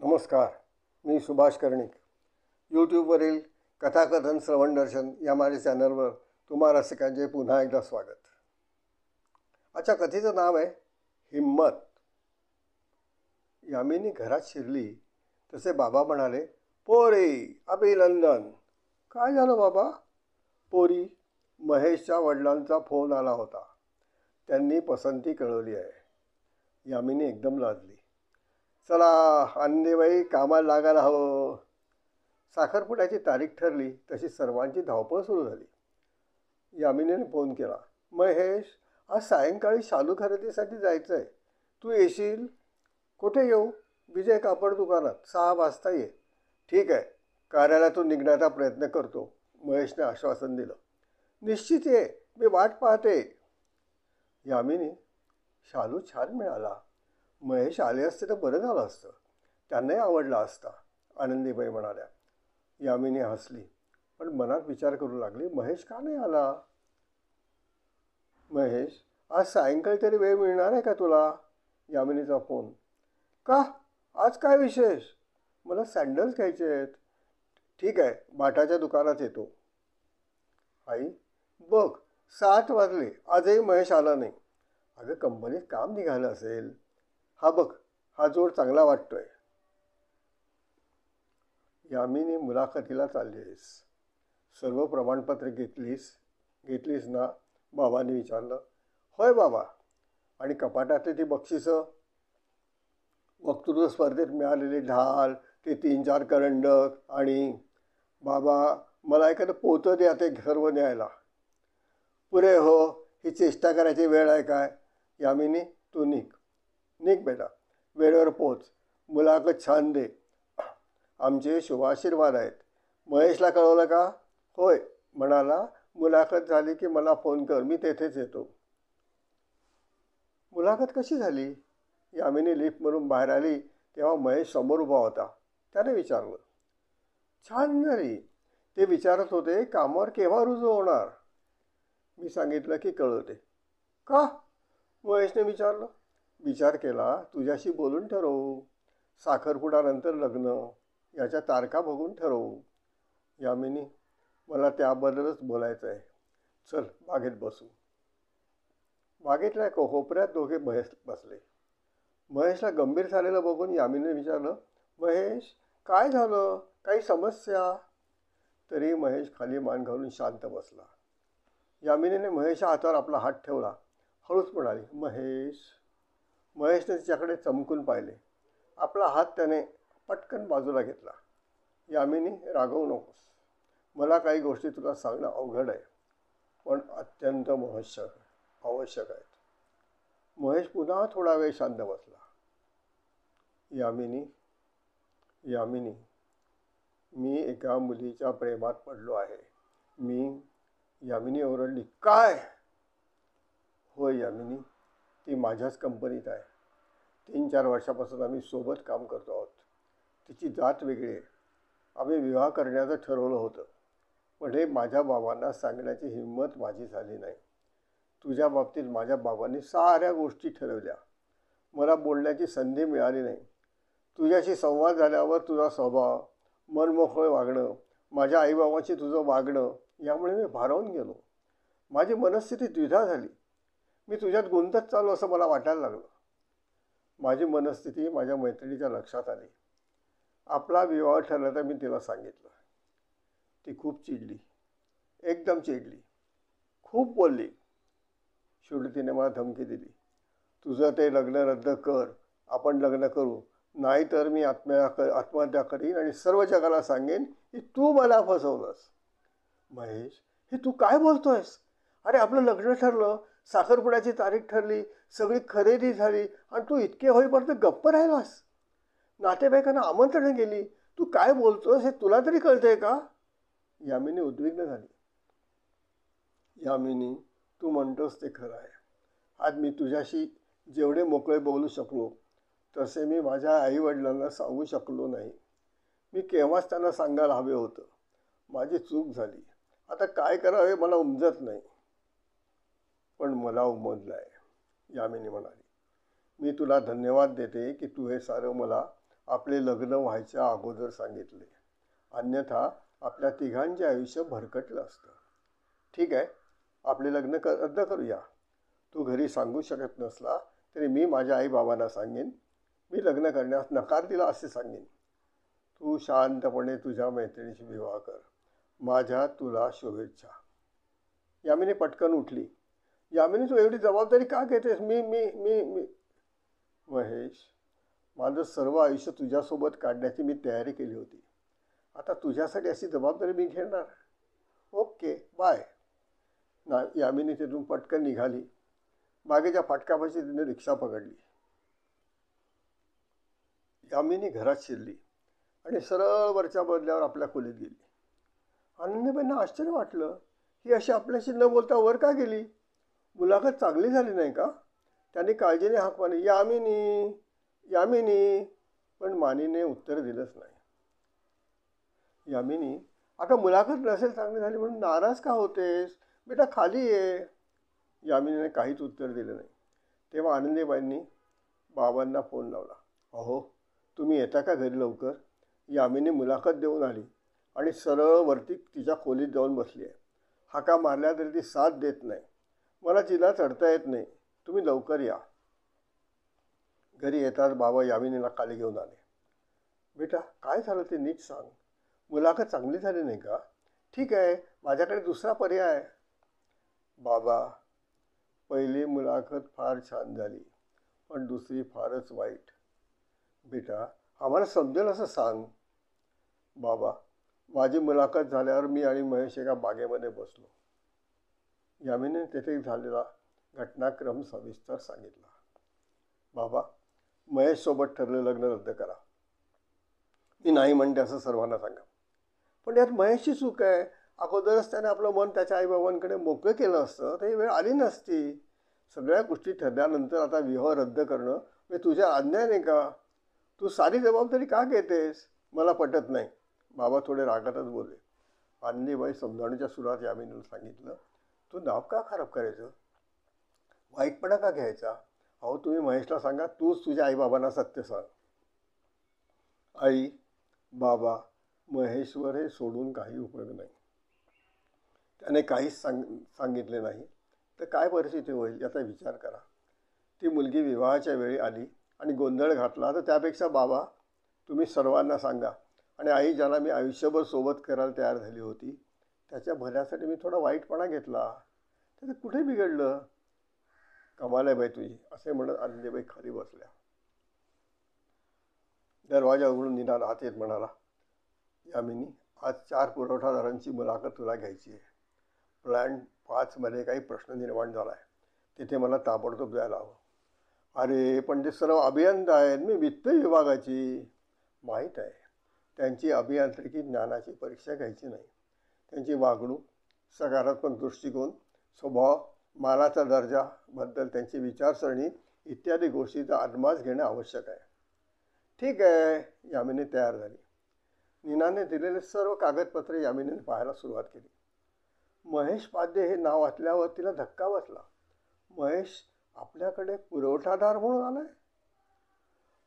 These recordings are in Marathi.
नमस्कार. मी सुभाष कर्णिक. यूट्यूबवरील कथाकथन श्रवण दर्शन या माझ्या चॅनलवर तुम्हा रसिकांचे पुन्हा एकदा स्वागत. आजच्या कथेचं नाव आहे हिम्मत. यामिनी घरात शिरली तसे बाबा म्हणाले, पोरी अभिनंदन. काय झालं बाबा? पोरी, महेशच्या वडिलांचा फोन आला होता. त्यांनी पसंती कळवली आहे. यामिनी एकदम लाजली. चला आनंदीबाई, कामाला लागायला हवं. साखरपुड्याची तारीख ठरली तशी सर्वांची धावपळ सुरू झाली. यामिनीने फोन केला. महेश, आज सायंकाळी शालू खरेदीसाठी जायचं आहे. तू येशील? कुठे येऊ? विजय कापड दुकानात. 6 वाजता ये. ठीक आहे, कार्यालयातून निघण्याचा प्रयत्न करतो, महेशने आश्वासन दिलं. निश्चित ये, मी वाट पाहते. यामिनी, शालू छान मिळाला. महेश आले असते तर बरं झालं असतं. त्यांनाही आवडला असता, आनंदीबाई म्हणाल्या. यामिनी हसली, पण मनात विचार करू लागली, महेश का नाही आला? महेश, आज सायंकाळी तरी वेळ मिळणार आहे का तुला? यामिनीचा फोन. का? आज काय विशेष? मला सँडल्स घ्यायचे आहेत. ठीक आहे, बाटाच्या दुकानात येतो. आई, बघ 7 वाजले, आजही महेश आला नाही. अगं, कंपनीत काम निघालं असेल. हा बघ, हा जोड चांगला वाटतोय. यामिनी, मुलाखतीला चालली आहेस? सर्व प्रमाणपत्रे घेतलीस ना? बाबांनी विचारलं. होय बाबा. आणि कपाटातली ती बक्षिसं? वक्तृत्व स्पर्धेत मिळालेली ढाल, ते 3-4 करंडक आणि... बाबा, मला एखादं पोतं द्या ते सर्व न्यायला. पुरे हो, ही चेष्टा करायची वेळ आहे काय? यामिनी, तू निघ बेटा, वेळेवर पोच. मुलाखत छान दे. आमचे शुभाशीर्वाद आहेत. महेशला कळवलं का? होय म्हणाला, मुलाखत झाली की मला फोन कर, मी तेथेच येतो. मुलाखत कशी झाली? यामिनी लिफ्टमधून बाहेर आली तेव्हा महेश समोर उभा होता. त्याने विचारलं. छान झाली. ते विचारत होते कामावर केव्हा रुजू होणार. मी सांगितलं की कळवते. का? महेशने विचारलं. विचार केला, तुझ्याशी बोलून ठरवू. साखरपुड्यानंतर लग्न, याच्या तारखा बघून ठरवू. यामिनी, मला त्याबद्दलच बोलायचं आहे. चल बागेत बसू. बागेतल्या कोपऱ्यात दोघे बसले. महेशला गंभीर झालेलं बघून यामिनीने विचारलं, महेश, काय झालं? काही समस्या? तरी महेश खाली मान घालून शांत बसला. यामिनीने महेशच्या हातावर आपला हात ठेवला. हळूच म्हणाली, महेश. महेशने तिच्याकडे चमकून पाहिले. आपला हात त्याने पटकन बाजूला घेतला. यामिनी, रागवू नकोस. मला काही गोष्टी तुला सांगणं अवघड आहे, पण अत्यंत आवश्यक आहेत. महेश पुन्हा थोडा वेळ शांत बसला. यामिनी, मी एका मुलीच्या प्रेमात पडलो आहे. यामिनी ओरडली. काय? होय यामिनी, ती माझ्याच कंपनीत आहे. 3-4 वर्षापासून आम्ही सोबत काम करतो आहोत. तिची जात वेगळी आहे. आम्ही विवाह करण्याचं ठरवलं होतं, पण हे माझ्या बाबांना सांगण्याची हिंमत माझी झाली नाही. तुझ्या बाबतीत माझ्या बाबांनी साऱ्या गोष्टी ठरवल्या. मला बोलण्याची संधी मिळाली नाही. तुझ्याशी संवाद झाल्यावर तुझा स्वभाव, मनमोकळं वागणं, माझ्या आईबाबांशी तुझं वागणं, यामुळे मी भारावून गेलो. माझी मनस्थिती द्विधा झाली. मी तुझ्यात गुंतत चालू असं मला वाटायला लागलं. माझी मनस्थिती माझ्या मैत्रिणीच्या लक्षात आली. आपला विवाह ठरला तर मी तिला सांगितलं. ती खूप चिडली, एकदम चिडली, खूप बोलली. शेवटी तिने मला धमकी दिली. तुझं ते लग्न रद्द कर, आपण लग्न करू, नाही तर मी आत्महत्या करीन आणि सर्व जगाला सांगेन की तू मला फसवलंस. महेश, हे तू काय बोलतोयस? अरे, आपलं लग्न ठरलं, साखरपुड्याची तारीख ठरली, सगळी खरेदी झाली आणि तू इतके होईपर्यंत गप्प राहिलास. नातेवाईकांना आमंत्रण गेली. तू काय बोलतोस हे तुला तरी कळतंय का? यामिनी उद्विग्न झाली. यामिनी, तू म्हणतोस ते खरं आहे. आज मी तुझ्याशी जेवढे मोकळे बोलू शकलो तसे मी माझ्या आईवडिलांना सांगू शकलो नाही. मी केव्हाच त्यांना सांगायला हवे होतं. माझी चूक झाली. आता काय करावे मला उमजत नाही. पण मला उमजलं आहे, यामिनी म्हणाली. मी तुला धन्यवाद देते की तू हे सारं मला आपले लग्न व्हायच्या अगोदर सांगितले, अन्यथा आपल्या तिघांचे आयुष्य भरकटलं असतं. ठीक आहे, आपले लग्न रद्द करूया. तू घरी सांगू शकत नसला तरी मी माझ्या आईबाबांना सांगेन, मी लग्न करण्यास नकार दिला असे सांगेन. तू शांतपणे तुझ्या मैत्रिणीशी विवाह कर. माझ्या तुला शुभेच्छा. यामिनी पटकन उठली. यामिनी, तू एवढी जबाबदारी का घेतेस? मी मी मी मी महेश, माझं सर्व आयुष्य तुझ्यासोबत काढण्याची मी तयारी केली होती. आता तुझ्यासाठी अशी जबाबदारी मी घेणार? Okay, bye. यामिनी तिथून पटकन निघाली. मागेच्या फाटकापाशी तिने रिक्षा पकडली. यामिनी घरात शिरली आणि सरळ वरच्या बदल्यावर आपल्या खोलीत गेली. आनंदीबाईंना आश्चर्य वाटलं. ही अशी आपल्याशी न बोलता वर का गेली? मुलाखत चांगली झाली नाही का? त्यांनी काळजीने हाक मारली, यामिनी यामिनी, पण मानीने उत्तर दिलंच नाही. यामिनी, अगं मुलाखत नसेल चांगली झाली म्हणून नाराज का होतेस? बेटा खाली ये. यामिनीने काहीच उत्तर दिलं नाही. तेव्हा आनंदीबाईंनी बाबांना फोन लावला. अहो, तुम्ही येता का घरी लवकर? यामिनी मुलाखत देऊन आली आणि सरळ वरती तिच्या खोलीत जाऊन बसली आहे. हाका मारल्या तरी ती साथ देत नाही. मला तिला चढता येत नाही. तुम्ही लवकर या. घरी येताच बाबा यामिनीला खाली घेऊन आले. बेटा काय झालं ते नीट सांग. मुलाखत चांगली झाली नाही का? ठीक आहे, माझ्याकडे दुसरा पर्याय आहे. बाबा, पहिली मुलाखत फार छान झाली, पण दुसरी फारच वाईट. बेटा आम्हाला समजेल असं सांग. बाबा, माझी मुलाखत झाल्यावर मी आणि महेश एका बागेमध्ये बसलो. यामिनीने तेथे झालेला घटनाक्रम सविस्तर सांगितला. बाबा, महेशसोबत ठरलं लग्न रद्द करा. मी नाही म्हणते असं सर्वांना सांगा. पण यात महेशची चूक आहे. अगोदरच त्याने आपलं मन त्याच्या आईबाबांकडे मोकळं केलं असतं तर ही वेळ आली नसती. सगळ्या गोष्टी ठरल्यानंतर आता विवाह रद्द करणं हे तुझ्या अन्याय नाही का? तू सारी जबाबदारी का घेतेस? मला पटत नाही. बाबा थोडे रागातच बोलले. आनंदीबाई समजावण्याच्या सुरात यामिनीला सांगितलं, तू नाव का खराब करायचं? वाईटपणा का घ्यायचा? अहो, तुम्ही महेशला सांगा, तूच तुझ्या आईबाबांना सत्य सांग. आई, बाबा, महेशवर हे सोडून काही उपयोग नाही. त्याने काहीच सांगितले नाही तर काय परिस्थिती होईल याचा विचार करा. ती मुलगी विवाहाच्या वेळी आली आणि गोंधळ घातला तर त्यापेक्षा बाबा तुम्ही सर्वांना सांगा. आणि आई, ज्याला मी आयुष्यभर सोबत करायला तयार झाली होती, त्याच्या भल्यासाठी मी थोडा वाईटपणा घेतला. त्याचं कुठे बिघडलं? कमाल आहे बाई तुझी, असे म्हणत आनंदीबाई खाली बसल्या. दरवाजा उघडून निनाद आत येत म्हणाला, यामिनी, आज 4 पुरवठादारांची मुलाखत तुला घ्यायची आहे. प्लॅन 5 मध्ये काही प्रश्न निर्माण झाला आहे. तिथे मला ताबडतोब जायला हवं. अरे पण ते सर्व अभियंता आहेत, मी वित्त विभागाची. माहीत आहे. त्यांची अभियांत्रिकी ज्ञानाची परीक्षा घ्यायची नाही. त्यांची वागणूक, सकारात्मक दृष्टिकोन, स्वभाव, मालाचा दर्जाबद्दल त्यांची विचारसरणी इत्यादी गोष्टीचा आदमास घेणं आवश्यक आहे. ठीक आहे. यामिनी तयार झाली. नीनाने दिलेले सर्व कागदपत्रे यामिनीने पाहायला सुरुवात केली. महेश पाध्ये हे नाव वाचल्यावर तिला धक्का बसला. महेश आपल्याकडे पुरवठादार म्हणून आलाय?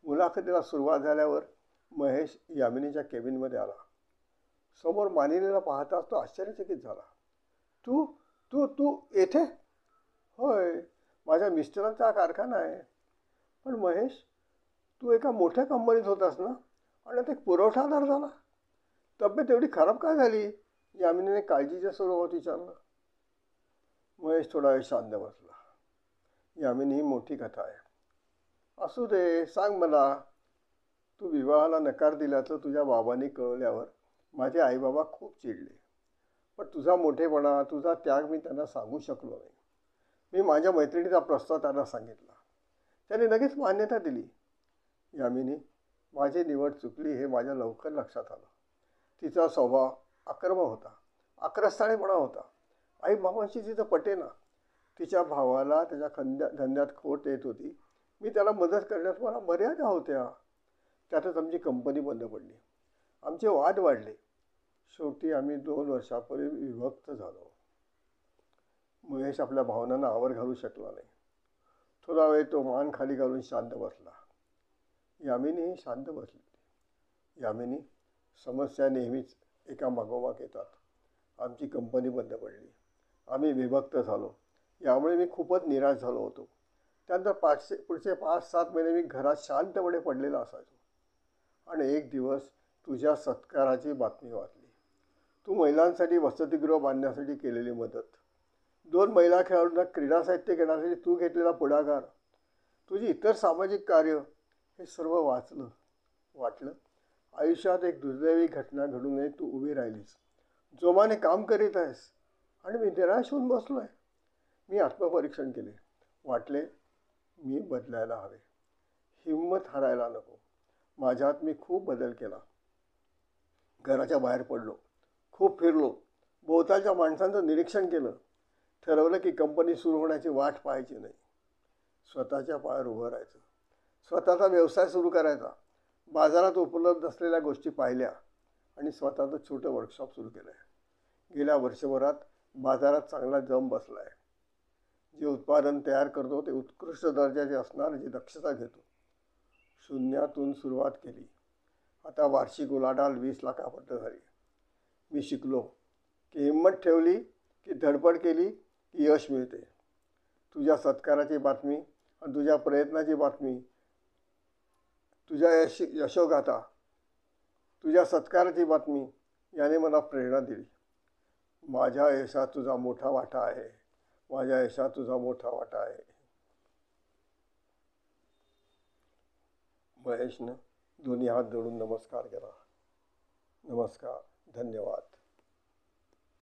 मुलाखतीला सुरुवात झाल्यावर महेश यामिनीच्या केबिनमध्ये आला. समोर मानिनीला पाहताच तो आश्चर्यचकित झाला. तू तू तू येथे? होय, माझ्या मिस्टरांचा कारखाना आहे. पण महेश, तू एका मोठ्या कंपनीत होतास ना, आणि आता एक पुरवठादार झाला. तब्येत एवढी खराब काय झाली? यामिनीने काळजीच्या स्वरूपात विचारलं. महेश थोडा वेळ शांत बसला. यामिनी, ही मोठी कथा आहे. असू दे, सांग मला. तू विवाहाला नकार दिल्याचं तुझ्या बाबांनी कळवल्यावर माझे आईबाबा खूप चिडले. पण तुझा मोठेपणा, तुझा त्याग मी त्यांना सांगू शकलो नाही. मी माझ्या मैत्रिणीचा प्रस्ताव त्यांना सांगितला. त्याने लगेच मान्यता दिली. यामिनी, माझी निवड चुकली हे माझ्या लवकर लक्षात आलं. तिचा स्वभाव आक्रमक होता, आक्रस्ताळेपणा होता. आईबाबांशी तिचं पटेना. तिच्या भावाला त्याच्या धंद्यात खोट येत होती. मी त्याला मदत करण्यास मला मर्यादा होत्या. त्यातच आमची कंपनी बंद पडली. आमचे वाद वाढले. शेवटी आम्ही 2 वर्षापूर्वी विभक्त झालो. महेश आपल्या भावनांना आवर घालू शकला नाही. थोडा वेळ तो मान खाली घालून शांत बसला. यामिनीही शांत बसली होती. यामिनी, समस्या नेहमीच एका मागोमाग येतात. आमची कंपनी बंद पडली. आम्ही विभक्त झालो. यामुळे मी खूपच निराश झालो होतो. त्यानंतर पुढचे 5-7 महिने मी घरात शांतपणे पडलेला असायचो. आणि एक दिवस तुझ्या सत्काराची बातमी वाचली. तू महिलांसाठी वसतिगृह बांधण्यासाठी केलेली मदत, 2 महिला खेळाडूंना क्रीडा साहित्य घेण्यासाठी तू घेतलेला पुढाकार, तुझी इतर सामाजिक कार्य, हे सर्व वाटलं आयुष्यात एक दुर्दैवी घटना घडू नये तू उभी राहिलीस. जोमाने काम करीत आहेस आणि मी निराश होऊन बसलो आहे. मी आत्मपरीक्षण केले. वाटले मी बदलायला हवे. हिंमत हारायला नको. माझ्यात मी खूप बदल केला. घराच्या बाहेर पडलो. खूप फिरलो. भोवतालच्या माणसांचं निरीक्षण केलं. ठरवलं की कंपनी सुरू होण्याची वाट पाहायची नाही. स्वतःच्या पायावर उभं राहायचं. स्वतःचा व्यवसाय सुरू करायचा. बाजारात उपलब्ध असलेल्या गोष्टी पाहिल्या आणि स्वतःचं छोटं वर्कशॉप सुरू केलं आहे. गेल्या वर्षभरात बाजारात चांगला जम बसला आहे. जे उत्पादन तयार करतो ते उत्कृष्ट दर्जाचे असणार, जी दक्षता घेतो. शून्यातून सुरुवात केली. आता वार्षिक उलाढाल 20 लाखापर्यंत झाली. मी शिकलो की हिंमत ठेवली की धडपड केली की यश मिळते. तुझ्या सत्काराची बातमी आणि तुझ्या प्रयत्नाची बातमी, तुझ्या यशोगाथा, तुझ्या सत्काराची बातमी याने मला प्रेरणा दिली. माझ्या यशात तुझा मोठा वाटा आहे. माझ्या यशात तुझा मोठा वाटा आहे. महेशनं दोन्ही हात जोडून नमस्कार केला. नमस्कार, धन्यवाद.